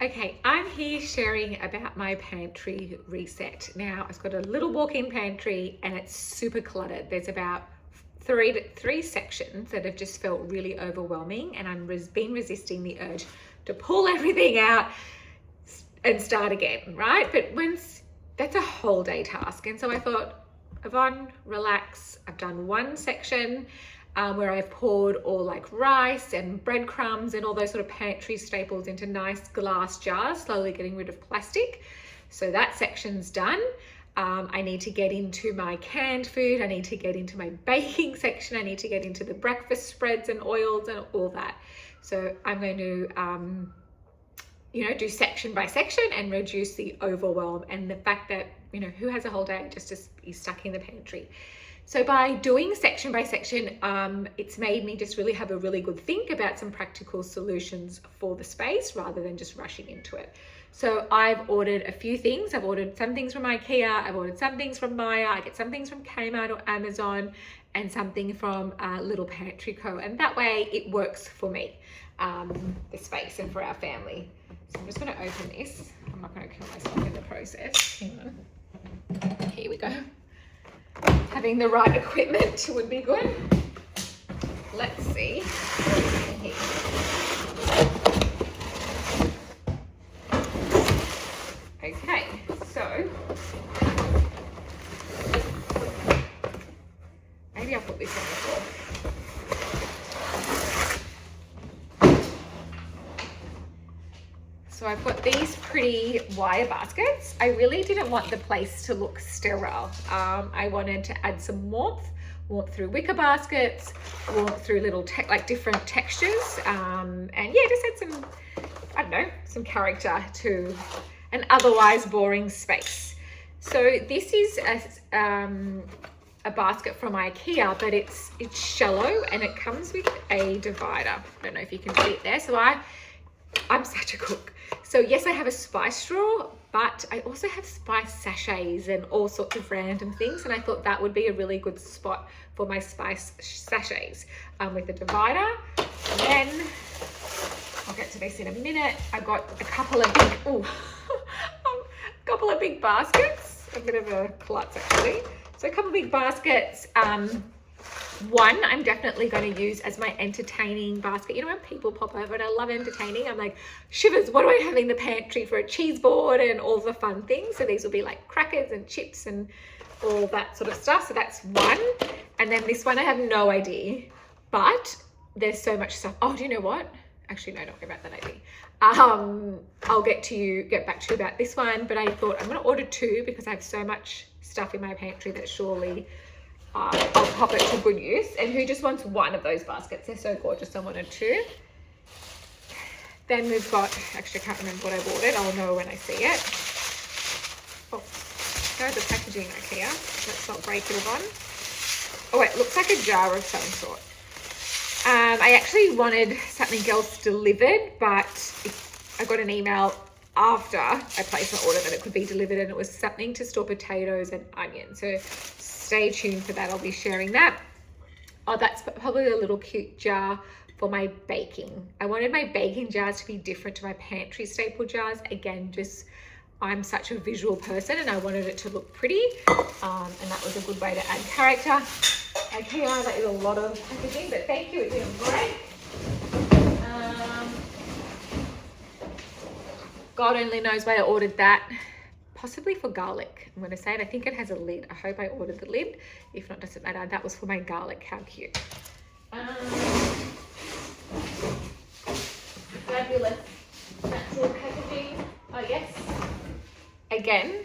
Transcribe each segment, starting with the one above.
Okay, I'm here sharing about my pantry reset. Now, I've got a little walk-in pantry and it's super cluttered. There's about three sections that have just felt really overwhelming, and I've been resisting the urge to pull everything out and start again, right? But that's a whole day task. And so I thought, Yvonne, relax. I've done one section where I've poured all like rice and breadcrumbs and all those sort of pantry staples into nice glass jars, slowly getting rid of plastic. So that section's done. I need to get into my canned food. I need to get into my baking section. I need to get into the breakfast spreads and oils and all that. So I'm going to do section by section and reduce the overwhelm and the fact that, who has a whole day just to be stuck in the pantry. So by doing section by section, it's made me just really have a really good think about some practical solutions for the space rather than just rushing into it. So I've ordered a few things. I've ordered some things from Ikea. I've ordered some things from Maya. I get some things from Kmart or Amazon and something from Little Pantry Co. And that way it works for me, the space, and for our family. So I'm just going to open this. I'm not going to kill myself in the process. Hang on. Here we go. Having the right equipment would be good. Let's see. Okay, so maybe I'll put this on the floor. So I've got these pretty wire baskets. I really didn't want the place to look sterile. I wanted to add some warmth through wicker baskets, warmth through little different textures, and yeah, just add some character to an otherwise boring space. So this is a basket from Ikea, but it's shallow and it comes with a divider. I don't know if you can see it there. So I'm such a cook. So yes, I have a spice drawer, but I also have spice sachets and all sorts of random things. And I thought that would be a really good spot for my spice sachets with a divider. And then I'll get to this in a minute. I've got a couple of big baskets, a bit of a klutz actually. So a couple of big baskets. One I'm definitely going to use as my entertaining basket. When people pop over, and I love entertaining, I'm like, shivers, what do I have in the pantry for a cheese board and all the fun things? So these will be like crackers and chips and all that sort of stuff. So that's one. And then this one, I have no idea, but there's so much stuff. Oh, do you know what? Actually, no, not about that idea. I'll get back to you about this one, but I thought I'm going to order two because I have so much stuff in my pantry that surely I'll pop it to good use. And who just wants one of those baskets? They're so gorgeous. I wanted two. Then we've got, actually I can't remember what I've ordered. I'll know when I see it. Oh, there's the packaging, Ikea. Let's not break it on. Oh, it looks like a jar of some sort. I actually wanted something else delivered, but I got an email after I placed my order that it could be delivered, and it was something to store potatoes and onions. So stay tuned for that. I'll be sharing that. Oh, that's probably a little cute jar for my baking. I wanted my baking jars to be different to my pantry staple jars. Again, I'm such a visual person and I wanted it to look pretty. And that was a good way to add character. Ikea, that is a lot of packaging, but thank you, it didn't break. God only knows why I ordered that. Possibly for garlic, I'm going to say it. I think it has a lid. I hope I ordered the lid. If not, doesn't matter. That was for my garlic. How cute. Fabulous natural packaging. Oh, yes. Again,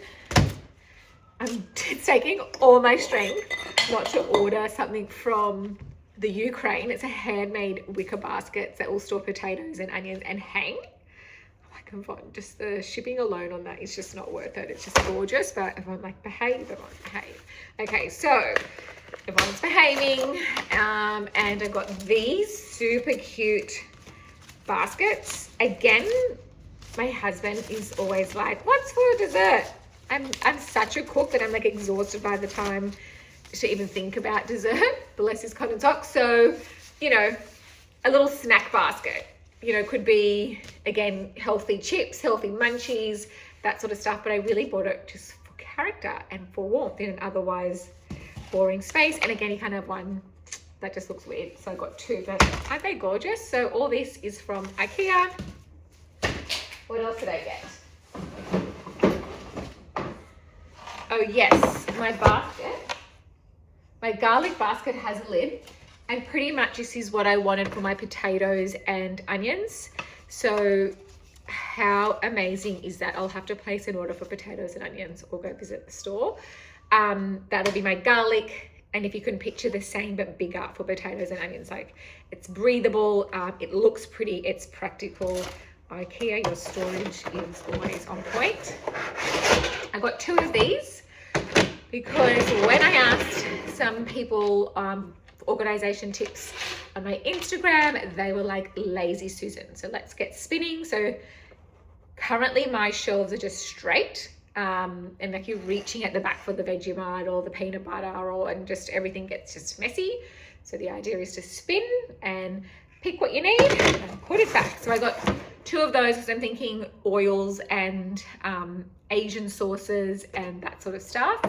it's taking all my strength not to order something from the Ukraine. It's a handmade wicker basket that will store potatoes and onions and hang. Just the shipping alone on that is just not worth it. It's just gorgeous, but everyone's like, behave. Okay, so everyone's behaving, and I've got these super cute baskets. Again, my husband is always like, what's for dessert? I'm such a cook that I'm like exhausted by the time to even think about dessert. Bless his cotton socks. So, a little snack basket. you know, could be, again, healthy chips, healthy munchies, that sort of stuff. But I really bought it just for character and for warmth in an otherwise boring space. And again, you kind of have one that just looks weird. So I got two, but aren't they gorgeous? So all this is from Ikea. What else did I get? Oh yes, my basket. My garlic basket has a lid, and pretty much this is what I wanted for my potatoes and onions. So how amazing is that? I'll have to place an order for potatoes and onions or go visit the store. That'll be my garlic. And if you can picture the same but bigger for potatoes and onions, like it's breathable, it looks pretty, it's practical. Ikea, your storage is always on point. I got two of these because when I asked some people organization tips on my Instagram, they were like, lazy Susan. So let's get spinning. So currently my shelves are just straight. And like you're reaching at the back for the Vegemite or the peanut butter and just everything gets just messy. So the idea is to spin and pick what you need and put it back. So I got two of those because I'm thinking oils and Asian sauces and that sort of stuff.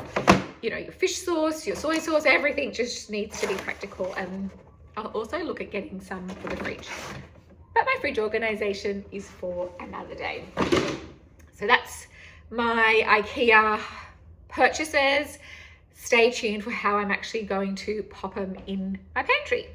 You know, your fish sauce, your soy sauce, everything just needs to be practical. And I'll also look at getting some for the fridge. But my fridge organization is for another day. So that's my Ikea purchases. Stay tuned for how I'm actually going to pop them in my pantry.